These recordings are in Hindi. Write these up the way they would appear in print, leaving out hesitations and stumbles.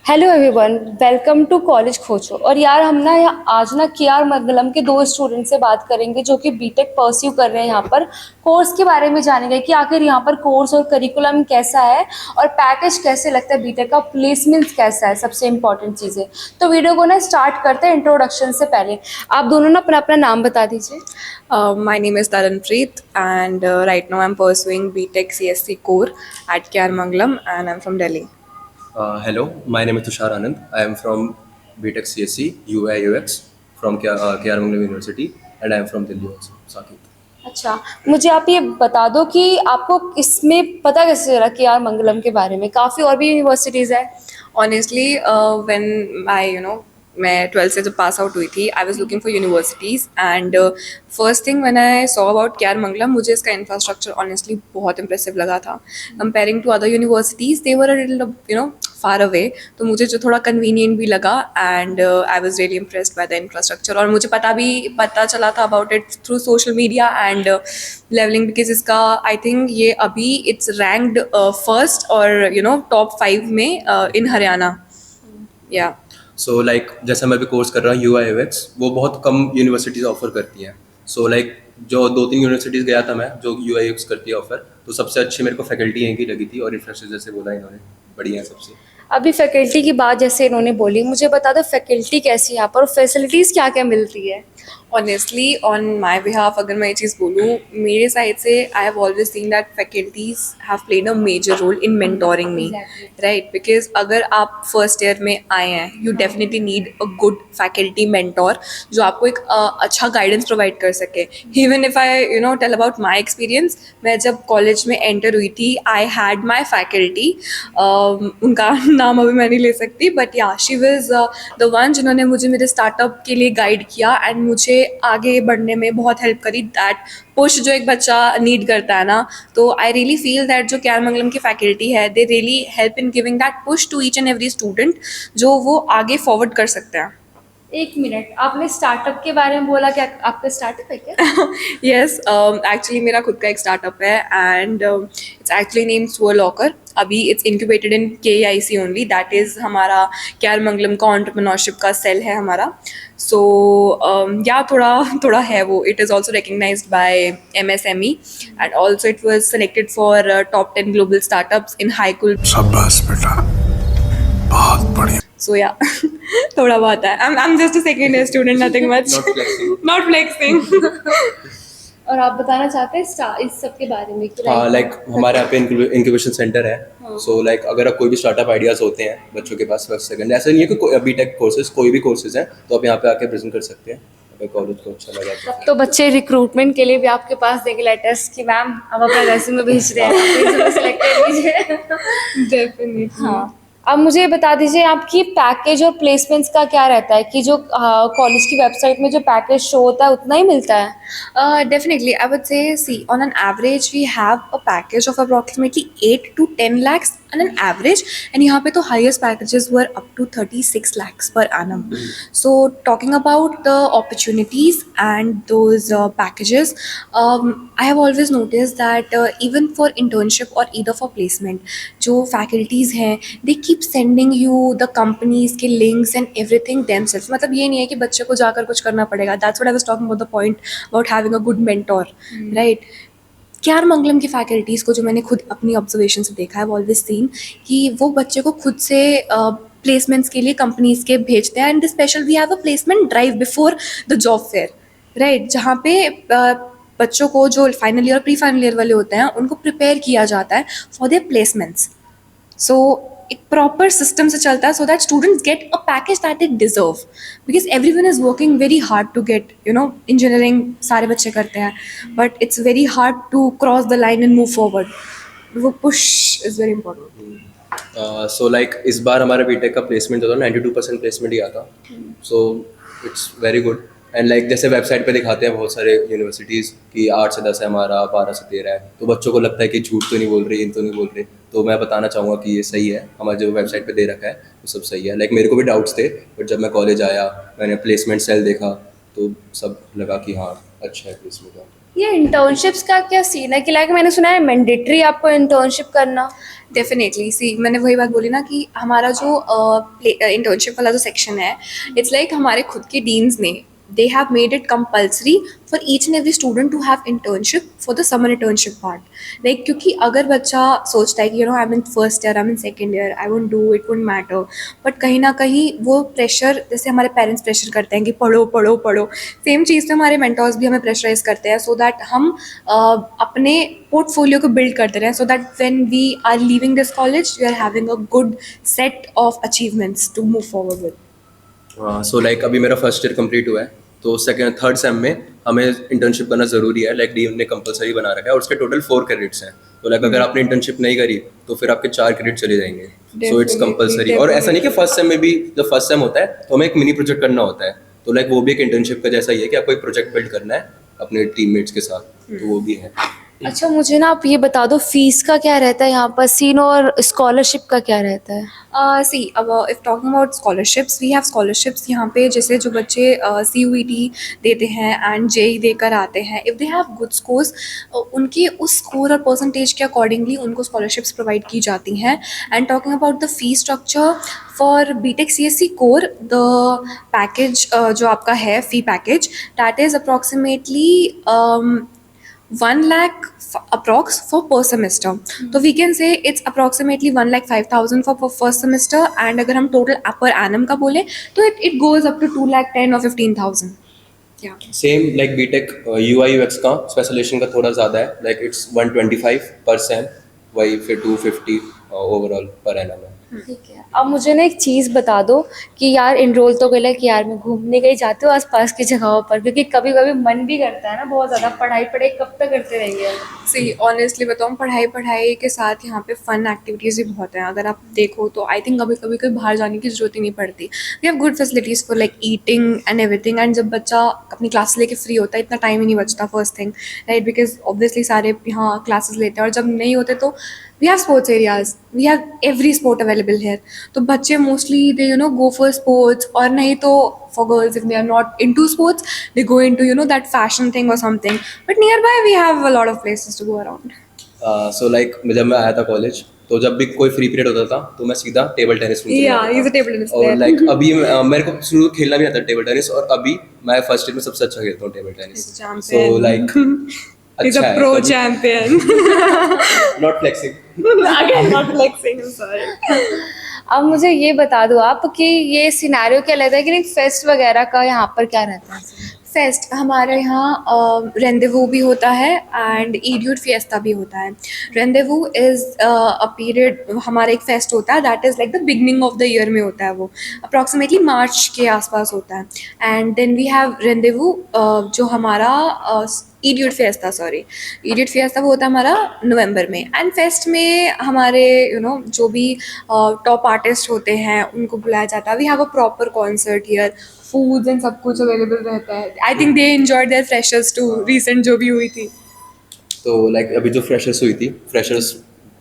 Hello everyone, welcome to college Khojo. और यार हम ना आज ना केआर मंगलम के दो स्टूडेंट से बात करेंगे जो कि बीटेक परस्यू कर रहे हैं। यहाँ पर कोर्स के बारे में जानेंगे कि आखिर यहाँ पर कोर्स और करिकुलम कैसा है और पैकेज कैसे लगता है, बीटेक का प्लेसमेंट कैसा है, सबसे इंपॉर्टेंट चीज़ें। तो वीडियो को ना स्टार्ट करते हैं इंट्रोडक्शन से पहले। आप दोनों ना अपना अपना नाम बता दीजिए। My name is Taranpreet, and right now I'm pursuing BTech CSC core at KR Mangalam, and I'm from Delhi. Hello, my name is Tushar Anand. I am from BTech CSC UI UX from KR Mangalam University, and I am from Delhi also, Saket. अच्छा, मुझे आप ये बता दो कि आपको इसमें पता कैसे चला केआर मंगलम के बारे में? काफ़ी और भी यूनिवर्सिटीज़ है। Honestly, when मैं 12th से जब पास आउट हुई थी, I was looking for universities and first thing when I saw about K R Mangalam, मुझे इसका इंफ्रास्ट्रक्चर ऑनेस्टली बहुत इंप्रेसिव लगा था comparing to other universities. They were far away, तो मुझे जो थोड़ा कन्वीनियंट भी लगा and I was really impressed by the infrastructure. और मुझे पता चला था about it through social media and levelling, because इसका आई थिंक ये अभी इट्स रैंक्ड फर्स्ट और टॉप 5 में इन हरियाणा। या सो लाइक जैसा मैं भी कोर्स कर रहा हूँ UI UX, वो बहुत कम यूनिवर्सिटीज़ ऑफर करती हैं। सो लाइक जो 2-3 यूनिवर्सिटीज़ गया था मैं, जो UI UX करती है ऑफर, तो सबसे अच्छी मेरे को फैकल्टी यहीं की लगी थी और इंफ्रास्ट्रक्चर जैसे बोला इन्होंने बढ़िया है सबसे। अभी फैकल्टी की बात जैसे इन्होंने बोली, मुझे बता दो फैकल्टी कैसी है यहाँ पर और फैसिलिटीज़ क्या क्या मिलती है। ऑनेस्टली ऑन माई बिहाफ अगर मैं ये चीज़ बोलूँ, मेरे साइड से I have always seen that faculties have played a major role in mentoring me, right? Because अगर आप फर्स्ट ईयर में आए हैं, you definitely need a good faculty mentor जो आपको एक अच्छा गाइडेंस प्रोवाइड कर सके। Even if I tell about my experience, मैं जब कॉलेज में एंटर हुई थी, आई हैड माई फैकल्टी, उनका नाम अभी मैं नहीं ले सकती, बट या शी वाज द वन जिन्होंने मुझे मेरे स्टार्टअप के लिए गाइड किया एंड मुझे आगे बढ़ने में बहुत हेल्प करी। दैट पुश जो एक बच्चा नीड करता है ना, तो आई रियली फील दैट जो केआर मंगलम की फैकल्टी है, they really help in giving that push to each and every student जो वो आगे फॉरवर्ड कर सकते हैं। एक मिनट, आपने स्टार्टअप के बारे में बोला, क्या आपका स्टार्टअप है क्या? यस, एक्चुअली मेरा खुद का एक स्टार्टअप है एंड इट्स एक्चुअली नेम स्वलॉकर। अभी it's incubated in KIC only, that is हमारा केआर मंगलम का एंटरप्रेन्योरशिप का सेल है हमारा। सो या थोड़ा है वो। It is also recognised by MSME and also it was selected for top 10 global startups in हाईकुल। शाबाश बेटा, बहुत बढ़िया। So yeah, थोड़ा बहुत है। I'm just a second year student, nothing much. Not flexing. Not flexing. और आप बताना चाहते हैं इस सब के बारे में कि हाँ, लाइक हमारे यहाँ पे इंक्यूबेशन सेंटर है। सो लाइक अगर आप कोई भी स्टार्टअप आइडियाज़ होते हैं बच्चों के पास फर्स्ट सेकंड, ऐसा नहीं है कि बीटेक कोर्सेज, कोई भी कोर्सेज हैं तो आप यहाँ पे आके प्रेजेंट कर सकते हैं अगर कॉलेज को अच्छा लगा तो। तो बच्चे रिक्रूटमेंट के लिए भी आपके पास देंगे लेटर्स कि मैम हम अपना रेज्यूमे भेज रहे हैं, सेलेक्ट कर लीजिए। Definitely. हाँ, अब मुझे ये बता दीजिए आपकी पैकेज और प्लेसमेंट्स का क्या रहता है कि जो कॉलेज की वेबसाइट में जो पैकेज शो होता है उतना ही मिलता है? Definitely, I would say, see, on an average, we have a package of approximately 8 to 10 lakhs on an average, and यहाँ पे तो highest packages were up to 36 lakhs per annum. So, talking about the opportunities and those packages, I have always noticed that even for internship or either for placement, जो faculties हैं, they keep sending you the companies के links and everything themselves. मतलब ये नहीं है कि बच्चे को जाकर कुछ करना पड़ेगा. That's what I was talking about, the point about having a good mentor, right? K R Mangalam की फैकल्टीज़ को जो मैंने खुद अपनी ऑब्जर्वेशन से देखा है, वो ऑलवेज सीन कि वो बच्चे को खुद से प्लेसमेंट्स के लिए कंपनीज के भेजते हैं and special we have a placement drive before the job fair, right? जहाँ पे बच्चों को जो final year pre final year वाले होते हैं उनको प्रिपेयर किया जाता है फॉर देयर प्लेसमेंट्स। सो एक प्रॉपर सिस्टम से चलता है so that students get a package that it deserve, because everyone is working very hard to get, engineering सारे बच्चे करते हैं, but it's very hard to cross the line and move forward. वो push is very important. So like इस बार हमारा बीटेक का प्लेसमेंट जो था 92% प्लेसमेंट ही आता, so it's very good. And like जैसे वेबसाइट पे दिखाते हैं बहुत सारे यूनिवर्सिटीज़ कि 8 से 10 है हमारा, 12 से 13 है, तो बच्चों को लगता है कि झूठ तो नहीं बोल रही, इन तो नहीं बोल रहे। तो मैं बताना चाहूँगा कि ये सही है, हमारे जो वेबसाइट पे दे रखा है वो सब सही है। लाइक मेरे को भी डाउट्स थे, बट जब मैं कॉलेज आया, मैंने प्लेसमेंट सेल देखा तो सब लगा कि हाँ अच्छा है प्लेसमेंट का। ये इंटर्नशिप्स का क्या सीन है कि लाइक मैंने सुना है मैंडेटरी आपको इंटर्नशिप करना? डेफिनेटली सी मैंने वही बात बोली ना कि हमारा जो इंटर्नशिप वाला जो सेक्शन है, इट्स लाइक हमारे खुद के डीन्स ने they have made it compulsory for each and every student to have internship for the summer internship part like क्योंकि अगर बच्चा सोचता है कि you know I am in first year, I am in second year, I won't do it, won't matter, but कहीं ना कहीं वो प्रेशर, जैसे हमारे पेरेंट्स प्रेशर करते हैं कि पढ़ो पढ़ो पढ़ो, सेम चीज़ से हमारे मेंटर्स भी हमें प्रेशराइज करते हैं सो दैट हम अपने पोर्टफोलियो को बिल्ड करते रहें so that when we are leaving this college we are having a good set of achievements to move forward with. So like अभी मेरा फर्स्ट ईयर कंप्लीट हुआ है, तो सेकंड थर्ड सेम में हमें इंटर्नशिप करना ज़रूरी है, लाइक डीन ने कंपलसरी बना रखा है और उसके टोटल 4 क्रेडिट्स हैं। तो लाइक अगर आपने इंटर्नशिप नहीं करी तो फिर आपके 4 क्रेडिट चले जाएंगे, सो इट्स कंपलसरी। और ऐसा नहीं कि फर्स्ट सेम में भी, जब फर्स्ट सेम होता है तो हमें एक मिनी प्रोजेक्ट करना होता है, तो लाइक वो भी एक इंटर्नशिप का जैसा ही है कि आपको एक प्रोजेक्ट बिल्ड करना है अपने टीममेट्स के साथ, तो वो भी है। अच्छा मुझे ना आप ये बता दो फीस का क्या रहता है यहाँ पर सीन, और स्कॉलरशिप का क्या रहता है? सी अब if talking about scholarships, we have scholarships यहाँ पे, जैसे जो बच्चे CUET देते हैं एंड JEE देकर आते हैं, if they have good scores, उनके उस स्कोर और परसेंटेज के अकॉर्डिंगली उनको स्कॉलरशिप्स प्रोवाइड की जाती हैं। And talking about the fee structure for BTech CSC कोर, द पैकेज जो आपका है fee package, that is approximately 1 lakh approx for per semester. So we can say it's approximately 1,05,000 for first semester, and अगर हम total per annum का बोले तो it goes up to 2,10,000 or 15,000. Yeah. Same like BTech UI UX का स्पेशलाइजेशन का थोड़ा ज़्यादा है, लाइक इट्स 125 पर सेम, वही फिर 250 ओवरऑल पर एनम है। ठीक है, अब मुझे ना एक चीज़ बता दो कि यार इनरोल तो गया कि यार मैं घूमने गई जाती हूँ आसपास की जगहों पर, क्योंकि कभी कभी मन भी करता है ना बहुत ज़्यादा, पढ़ाई पढ़ाई कब तक करते रहेंगे। सी ऑनेस्टली बताऊँ, पढ़ाई के साथ यहाँ पे फ़न एक्टिविटीज़ भी बहुत हैं। अगर आप देखो तो आई थिंक कभी कभी कोई बाहर जाने की ज़रूरत ही नहीं पड़ती। We have good facilities for like eating and everything, and जब बच्चा अपनी क्लास लेके फ्री होता है इतना टाइम ही नहीं बचता first thing, right, because obviously सारे यहाँ क्लासेस लेते हैं, और जब नहीं होते तो we have sports areas, we have every sport available here. तो बच्चे mostly they you know go for sports, और नहीं तो for girls if they are not into sports they go into you know that fashion thing or something, but nearby we have a lot of places to go around. So like जब मैं आया था कॉलेज, तो जब भी कोई फ्री पीरियड होता था तो मैं सीधा टेबल टेनिस में चला Yeah, जाता he's a था। table tennis और player. लाइक अभी मेरे को शुरू खेलना भी आता है टेबल टेनिस, और अभी मैं फर्स्ट ईयर में सबसे अच्छा खेलता हूँ table tennis. He's a champion. So like He's a pro champion. Not flexing. Again, not flexing, I'm sorry. अब मुझे ये बता दो आप कि ये सिनेरियो क्या लगता है कि फेस्ट वगैरह का यहाँ पर क्या रहता है? फेस्ट हमारे यहाँ रेंडेवू भी होता है एंड इडियोट फिएस्टा भी होता है। रेंडेवू इज़ अ पीरियड, हमारा एक फेस्ट होता है that is like the beginning of the year में होता है, वो अप्रॉक्सीमेटली मार्च के आसपास होता है। And then we have rendezvous जो हमारा इडियोट फिएस्टा वो होता है हमारा नवंबर में। एंड फेस्ट में हमारे यू नो जो भी टॉप आर्टिस्ट होते हैं उनको बुलाया जाता है। We have a proper concert here, foods and सब कुछ अवेलेबल रहता है। I think they enjoyed their freshers to recent जो भी हुई थी। तो लाइक अभी जो फ्रेशर्स हुई थी, फ्रेशर्स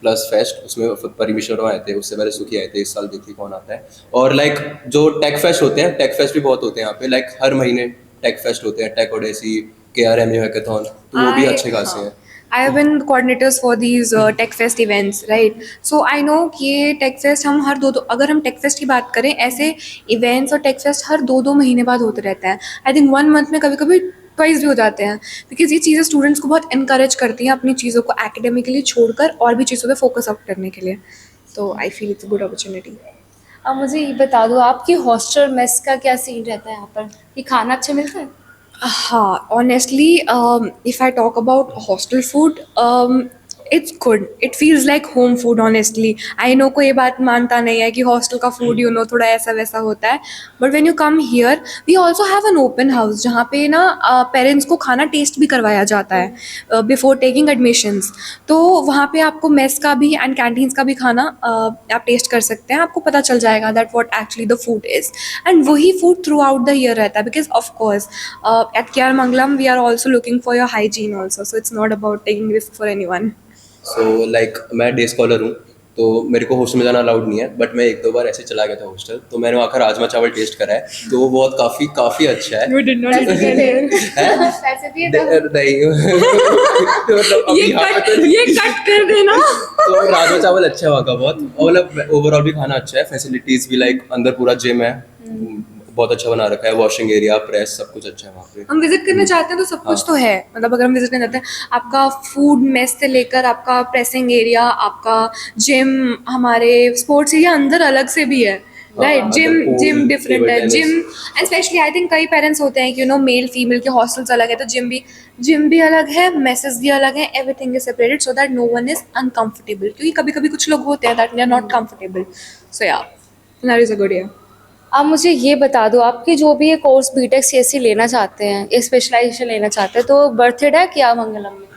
प्लस फेस्ट, उसमें परिमिशर आए थे, उससे पहले सुखी आए थे, इस साल देखिए कौन आता है। और लाइक जो टेक फेस्ट होते हैं, टेक फेस्ट भी बहुत होते हैं यहाँ पे, लाइक हर महीने टेक फेस्ट होते हैं, टेक ओडेसी, KRMU हैकाथॉन, तो वो भी अच्छे खासे हैं। I have been coordinators for these Tech Fest events, right? So I know कि ये Tech Fest हम हर दो अगर हम Tech Fest की बात करें, ऐसे events और Tech Fest हर 2 महीने बाद होते रहते हैं। I think 1 month में कभी कभी ट्वाइस भी हो जाते हैं, बिकॉज ये चीज़ें स्टूडेंट्स को बहुत इनकरेज करती हैं अपनी चीज़ों को एकेडमिकली छोड़कर और भी चीज़ों पे फोकस अप करने के लिए। तो I feel it's a good opportunity. अब मुझे ये बता दो आपकी हॉस्टल मेस का क्या सीन रहता है यहाँ पर, कि खाना अच्छा मिलता है? हाँ, honestly, if I talk about hostel food, it's good. It feels like home food, honestly. I know कोई ये बात मानता नहीं है कि hostel का food you know थोड़ा ऐसा वैसा होता है, but when you come here, we also have an open house जहाँ पे ना parents को खाना taste भी करवाया जाता है before taking admissions. तो वहाँ पे आपको mess का भी and canteens का भी खाना आप taste कर सकते हैं, आपको पता चल जाएगा that what actually the food is. And वही food throughout the year रहता है, because of course at KR Mangalam we are also looking for your hygiene also, so it's not about taking risk for anyone. So like मैं डे स्कॉलर हूँ, तो मेरे को हॉस्टल में जाना अलाउड नहीं है, बट मैं 1-2 बार ऐसे चला गया था हॉस्टल, तो मैंने वहाँ का राजमा चावल टेस्ट करा है, तो वो बहुत काफ़ी अच्छा है। You did not है? पैसे दिए थे? नहीं तो मतलब अभी यहाँ पे तो ये कट कर देना। तो राजमा चावल अच्छा है वहाँ का बहुत, और मतलब ओवरऑल भी खाना अच्छा है, फैसिलिटीज भी लाइक अंदर पूरा जिम है, बहुत अच्छा बना रखा है, वॉशिंग एरिया, प्रेस, सब कुछ अच्छा है वहाँ पे। हम विजिट करना चाहते हैं तो सब कुछ तो है, मतलब अगर हम विजिट करना चाहते हैं, आपका फूड मेस से लेकर आपका प्रेसिंग एरिया, आपका जिम, हमारे स्पोर्ट्स एरिया अंदर अलग से भी है, राइट। अंदर gym pool, gym different table है, tennis। Gym and specially I think कई पेरेंट्स होते हैं कि यू नो मेल फीमेल के हॉस्टल्स अलग है, तो जिम भी अलग है, मेसेस भी अलग है, everything is separated so that no one is uncomfortable, क्योंकि कभी कभी कुछ लोग होते हैं that they are not comfortable, so yeah that is a good year. आप मुझे ये बता दो, आपकी जो भी ये कोर्स बीटेक सीएससी लेना चाहते हैं, ये स्पेशलाइजेशन लेना चाहते हैं, तो वर्थ इट है क्या मंगलम में?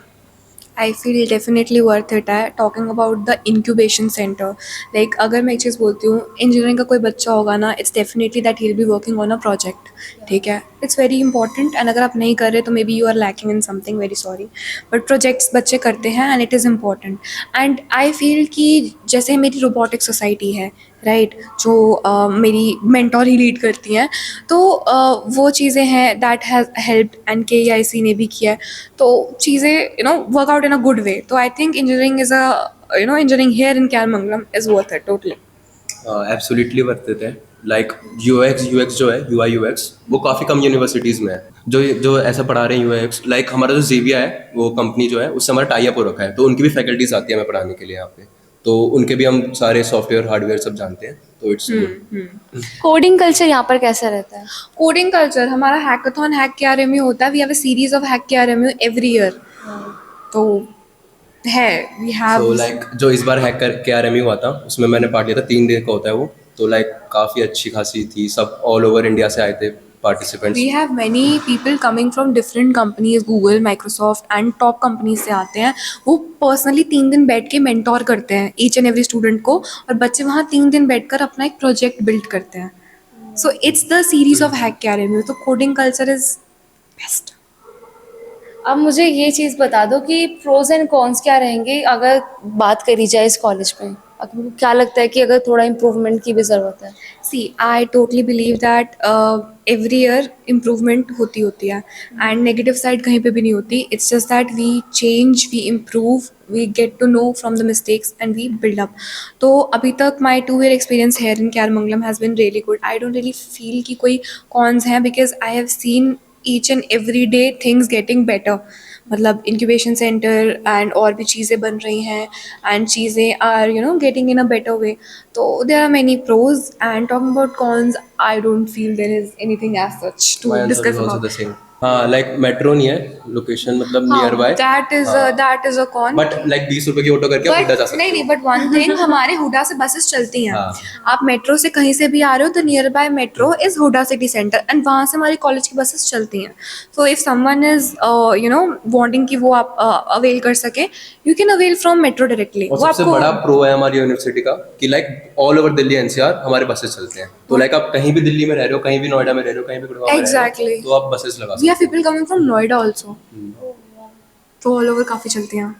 I feel definitely worth it है। Talking about the incubation center, like अगर मैं एक चीज़ बोलती हूँ, इंजीनियरिंग का कोई बच्चा होगा ना, it's definitely that he'll be working on a project, ठीक है, it's very important, and अगर आप नहीं कर रहे तो maybe you are lacking in something, very sorry, but projects बच्चे करते हैं and it is important, and I feel कि जैसे मेरी robotic society है, राइट, जो मेरी मेंटोर ही लीड करती हैं, तो वो चीज़ें हैं that has helped, and KEIC ने भी किया है, तो चीज़ें you know work out in a good way, तो I think engineering is a engineering here in Kairamangalam is worth it totally. Absolutely worth it है, लाइक UX जो है, UI UX, वो काफ़ी कम यूनिवर्सिटीज़ में है जो ऐसा पढ़ा रहे हैं UX, लाइक हमारा जो Xavier है, वो कंपनी जो है उससे हमारा टाई अप हो रखा है, तो उनकी भी फैकल्टीज आती है हमें पढ़ाने के लिए यहाँ पे, तो उनके भी हम सारे सॉफ्टवेयर हार्डवेयर सब जानते हैं, तो इट्स गुड। कोडिंग कल्चर यहाँ पर कैसा रहता है? कोडिंग कल्चर, हमारा हैकाथॉन हैक KRMU होता है, we have a series of hack KRMU every year, तो है वी हैव सो लाइक जो इस बार हैक कर KRMU हुआ था, उसमें मैंने पार्ट लिया था, 3 दिन का होता है वो, तो लाइक काफ़ी अच्छी खासी थी, सब ऑल ओवर इंडिया से आए थे participants. We have many people coming from different companies, Google, Microsoft and top companies से आते हैं, वो पर्सनली 3 दिन बैठ के मेंटोर करते हैं ईच एंड एवरी स्टूडेंट को, और बच्चे वहाँ 3 दिन बैठकर अपना एक प्रोजेक्ट बिल्ड करते हैं, so it's the series of hack KRMU, तो कोडिंग कल्चर इज बेस्ट। अब मुझे ये चीज़ बता दो कि प्रोज एंड कॉन्स क्या रहेंगे अगर बात करी जाए इस कॉलेज में, आपको क्या लगता है कि अगर थोड़ा इम्प्रूवमेंट की भी ज़रूरत है? See, I totally believe that every year improvement होती है, and negative side कहीं पे भी नहीं होती, it's just that we change, we improve, we get to know from the mistakes and we build up. तो अभी तक my 2-year experience here in Karamangalam has been really good. I don't really feel कि कोई cons हैं, because I have seen each and every day things getting better, मतलब इंक्यूबेशन सेंटर एंड और भी चीज़ें बन रही हैं, एंड चीज़ें are you know getting in a better way, तो there are many pros, and talking about cons I don't feel there is anything as such to my answer discuss is also the about. Same. हाँ, लाइक मेट्रो नहीं है लोकेशन, मतलब near by, that is a con, but like 20 रुपए की ऑटो करके आप हुड्डा जा सकते नहीं हो। नहीं, बट वन थिंग, हमारे हुडा से बसेस चलती हैं, हाँ। आप मेट्रो से कहीं से भी आ रहे हो तो near by metro is Huda city centre, and वहाँ से हमारी कॉलेज की बसेस चलती हैं, so if someone is you know wanting कि वो आप अवेल कर सके, you can avail from metro directly. और सबसे बड़ा प्रो है हमारी यूनिवर्सिटी का कि like all over Delhi NCR हमारे बसेस चलते हैं, तो लाइक आप कहीं भी दिल्ली में रह रहे हो, कहीं भी नोएडा में रह रहे हो, कहीं भी गुड़गांव में रह रहे हो, Exactly. तो आप बसेस लगा वी हैव सकते people coming from Noida also, तो ऑल ओवर काफ़ी चलती हैं।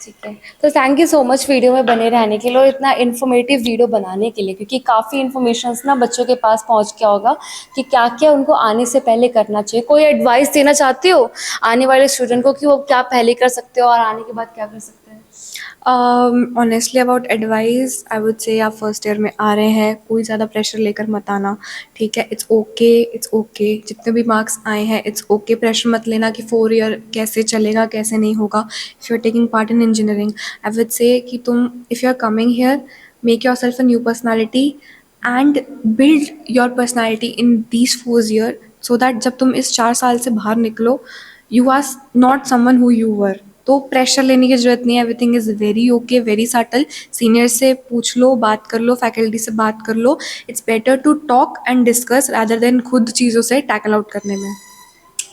ठीक है, तो thank you so much video में बने रहने के लिए और इतना इन्फॉर्मेटिव वीडियो बनाने के लिए, क्योंकि काफ़ी इन्फॉर्मेशन ना बच्चों के पास पहुंच गया होगा कि क्या क्या उनको आने से पहले करना चाहिए। कोई एडवाइस देना चाहते हो आने वाले स्टूडेंट को कि वो क्या पहले कर सकते हो और आने के बाद क्या कर सकते हैं? Honestly about advice I would से, आप फर्स्ट ईयर में आ रहे हैं, कोई ज़्यादा प्रेशर लेकर मत आना, ठीक है, इट्स ओके, जितने भी मार्क्स आए हैं इट्स ओके, प्रेशर मत लेना कि 4 ईयर कैसे चलेगा कैसे नहीं होगा। If you are taking part in engineering, I would say कि तुम if you are coming here, make yourself a new personality and build your personality in these 4 year, so that जब तुम इस 4 साल से बाहर निकलो, you are not someone who you were. तो प्रेशर लेने की ज़रूरत नहीं है, everything is very okay, very subtle, senior से पूछ लो, बात कर लो, फैकल्टी से बात कर लो, it's better to talk and discuss rather than खुद चीज़ों से टैकल आउट करने में।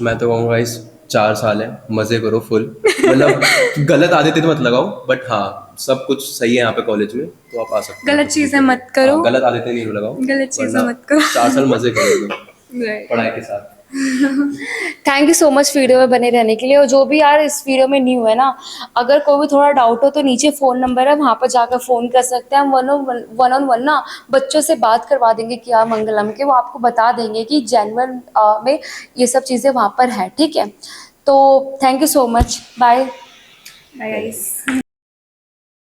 मैं तो कहूँगा इस 4 साल है, मज़े करो फुल, मतलब गलत आदतें तो मत लगाओ, बट हाँ सब कुछ सही है यहाँ पे कॉलेज में, तो आप आ सकते हो। गलत चीज़ें मत करो, हाँ, गलत आदतें नहीं लगाओ, गलत चीज़ें वरना मत करो। 4 साल मज़े करो Right. पढ़ाई के साथ। Thank you so much video में बने रहने के लिए। और जो भी यार इस वीडियो में न्यू है ना, अगर कोई भी थोड़ा डाउट हो तो नीचे फ़ोन नंबर है, वहाँ पर जाकर फ़ोन कर सकते हैं। हम वन ऑन वन ना बच्चों से बात करवा देंगे किया मंगलम के, वो आपको बता देंगे कि जेन्युइन में ये सब चीज़ें वहाँ पर है। ठीक है, तो thank you so much, bye. Bye guys.